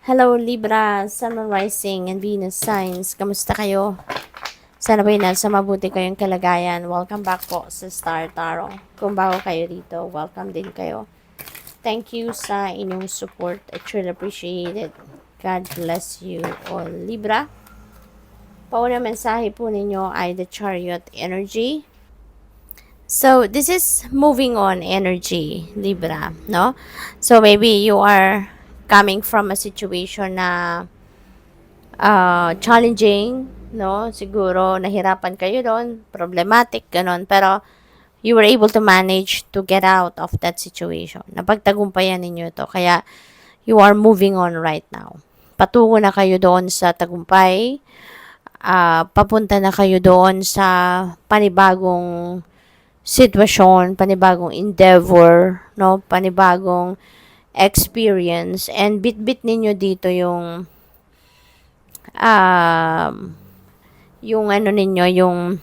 Hello Libra, Sun, Moon, Rising, and Venus signs. Kamusta kayo? Sana ba'y nasa mabuti kayong kalagayan. Welcome back po sa Star Tarot. Kung bago kayo dito, welcome din kayo. Thank you sa inyong support. I truly appreciate it. God bless you all. Libra, pauna mensahe po ninyo ay the Chariot energy. So, this is moving on energy, Libra, no? So, maybe you are coming from a situation na challenging, no? Siguro nahirapan kayo doon, problematic, ganon. Pero you were able to manage to get out of that situation. Napagtagumpayan ninyo ito. Kaya you are moving on right now. Patungo na kayo doon sa tagumpay. Papunta na kayo doon sa panibagong sitwasyon, panibagong endeavor, no? Panibagong experience. And bit-bit ninyo dito um, yung ano ninyo, yung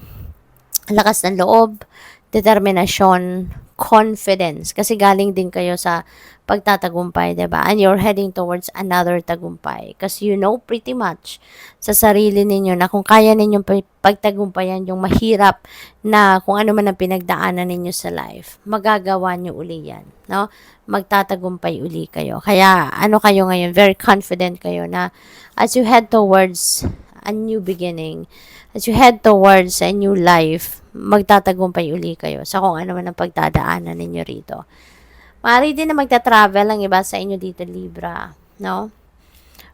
lakas ng loob, determinasyon, confidence. Kasi galing din kayo sa pagtatagumpay, 'di ba? And you're heading towards another tagumpay. Kasi you know pretty much sa sarili ninyo na kung kaya ninyong pagtagumpayan yung mahirap na kung ano man ang pinagdaanan ninyo sa life, magagawa nyo uli yan, no? Magtatagumpay uli kayo. Kaya ano kayo ngayon, very confident kayo na as you head towards a new beginning, as you head towards a new life, magtatagumpay uli kayo sa kung ano man ang pagdadaanan ninyo rito. Maaari din na magta-travel ang iba sa inyo dito, Libra, no?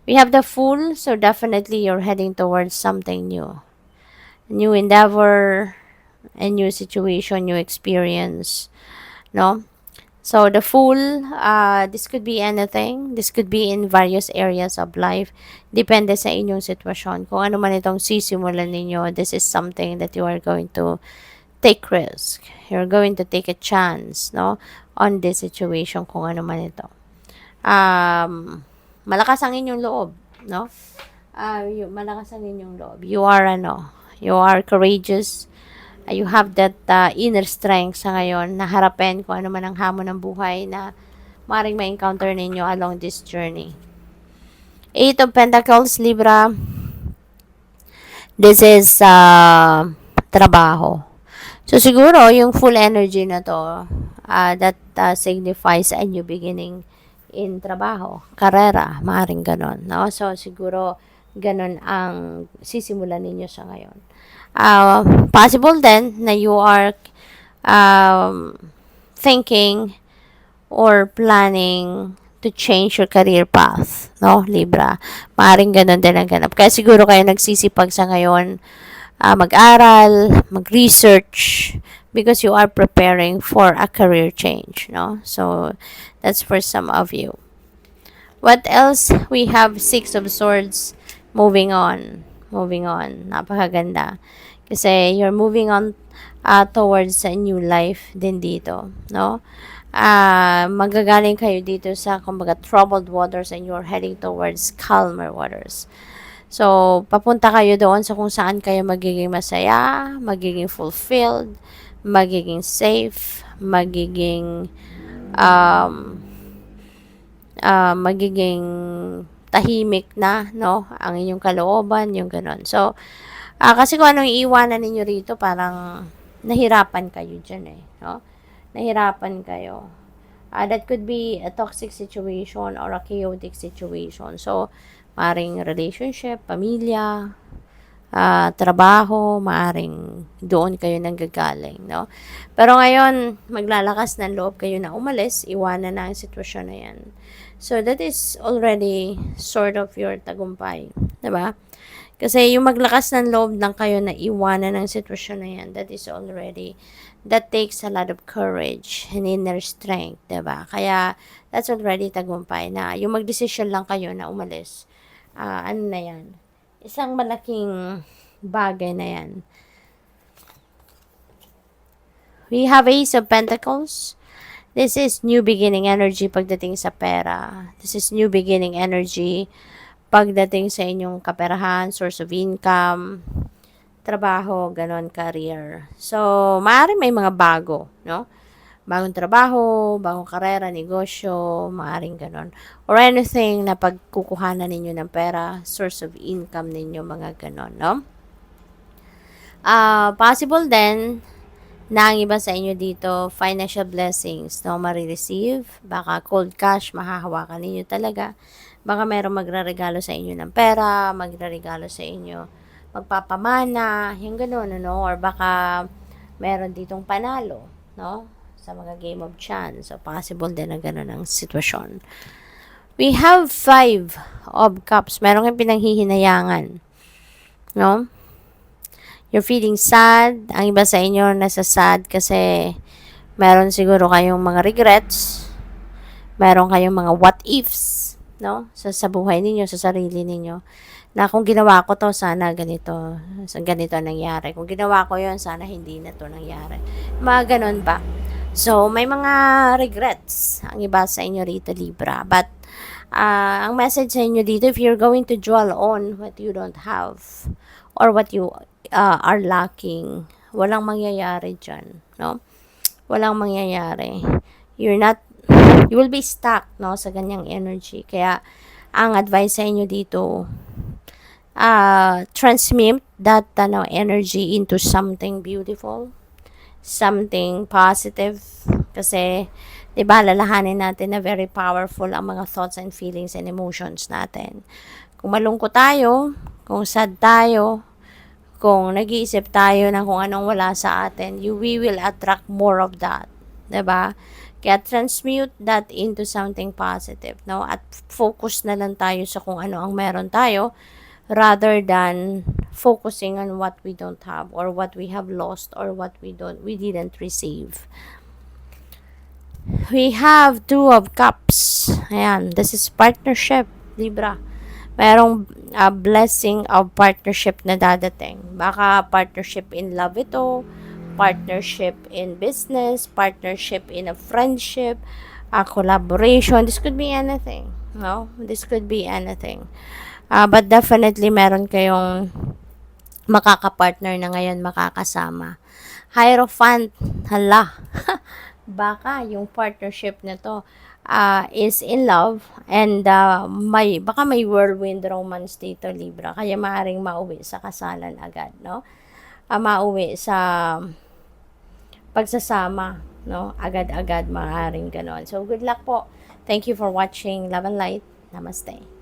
We have the Fool, so definitely you're heading towards something new. New endeavor, a new situation, new experience, no? So, the Fool, this could be anything. This could be in various areas of life. Depende sa inyong sitwasyon. Kung ano man itong sisimulan ninyo, this is something that you are going to take risk. You're going to take a chance, no? On this situation, kung ano man ito. Malakas ang inyong loob, no? Malakas ang inyong loob. You are courageous. You have that inner strength sa ngayon na harapin kung ano man ang hamon ng buhay na maring ma-encounter ninyo along this journey. Eight of Pentacles, Libra. This is trabaho. So, siguro, yung full energy na to, that signifies a new beginning in trabaho, karera, maaaring ganon, no? So, siguro, ganon ang sisimulan ninyo sa ngayon. Possible then na you are thinking or planning to change your career path, no, Libra? Maaaring ganon din ang ganap. Kaya siguro kayo nagsisipag sa ngayon, mag-aral, mag-research, because you are preparing for a career change, no? So, that's for some of you. What else? We have Six of Swords. Moving on. Napakaganda. Kasi you're moving on towards a new life din dito, no? Magagaling kayo dito sa, kumbaga, troubled waters and you're heading towards calmer waters. So, papunta kayo doon sa kung saan kayo magiging masaya, magiging fulfilled, magiging safe, magiging tahimik na, no? Ang inyong kalooban, yung ganon. So, kasi kung anong iiwanan ninyo rito, parang nahirapan kayo dyan eh, no? Nahirapan kayo. That could be a toxic situation or a chaotic situation. So, maaring relationship, pamilya, trabaho, maaring doon kayo nanggagaling, no? Pero ngayon, maglalakas ng loob kayo na umalis, iwanan na ang sitwasyon na yan. So, that is already sort of your tagumpay, diba? Kasi yung maglakas ng loob ng kayo na iwanan ng sitwasyon na yan, that takes a lot of courage and inner strength, diba? Kaya, that's already tagumpay na yung magdesisyon lang kayo na umalis. Ano na yan? Isang malaking bagay na yan. We have Ace of Pentacles. This is new beginning energy pagdating sa pera. This is new beginning energy pagdating sa inyong kaperahan, source of income, trabaho, ganon, career. So, maaari may mga bago, no? bagong trabaho, bagong karera, negosyo, maaring ganon. Or anything na pagkukuhanan ninyo ng pera, source of income ninyo, mga ganon, no? Possible din na ang iba sa inyo dito, financial blessings, no, marireceive. Baka cold cash, mahahawakan ninyo talaga. Baka mayroong magre-regalo sa inyo ng pera, magre-regalo sa inyo, magpapamana, yung gano'n, ano, or baka meron ditong panalo, no, sa mga game of chance. So, possible din na gano'n ang sitwasyon. We have 5 of cups. Meron kang pinanghihinayangan, no? You're feeling sad. Ang iba sa inyo nasa sad kasi meron siguro kayong mga regrets. Meron kayong mga what ifs, no? Sa buhay ninyo, sa sarili ninyo. Na kung ginawa ko to, sana ganito. Ganito nangyari. Kung ginawa ko yon, sana hindi na to nangyari. Mga ganon ba? So, may mga regrets ang iba sa inyo rito, Libra. But, ang message sa inyo dito, if you're going to dwell on what you don't have or what you are lacking, walang mangyayari dyan, no? Walang mangyayari. You will be stuck, no, sa ganyang energy. Kaya, ang advice sa inyo dito, transmute that energy into something beautiful, something positive. Kasi, diba, lalahanin natin na very powerful ang mga thoughts and feelings and emotions natin. Kung malungkot tayo, kung sad tayo, kung nag-iisip tayo ng kung anong wala sa atin, we will attract more of that. Diba? Kaya transmute that into something positive, no? At focus na lang tayo sa kung ano ang meron tayo rather than focusing on what we don't have or what we have lost or what we didn't receive. We have 2 of cups. Ayan, this is partnership, Libra. Merong blessing of partnership na dadating. Baka partnership in love ito, partnership in business, partnership in a friendship, a collaboration. This could be anything, no? This could be anything. But definitely meron kayong makakapartner na ngayon, makakasama. Hierophant, hala. Baka yung partnership na to is in love and baka may whirlwind romance dito, Libra. Kaya maaaring mauwi sa kasalan agad, no? Mauwi sa pagsasama, no? Agad-agad maaaring ganon. So, good luck po. Thank you for watching. Love and light. Namaste.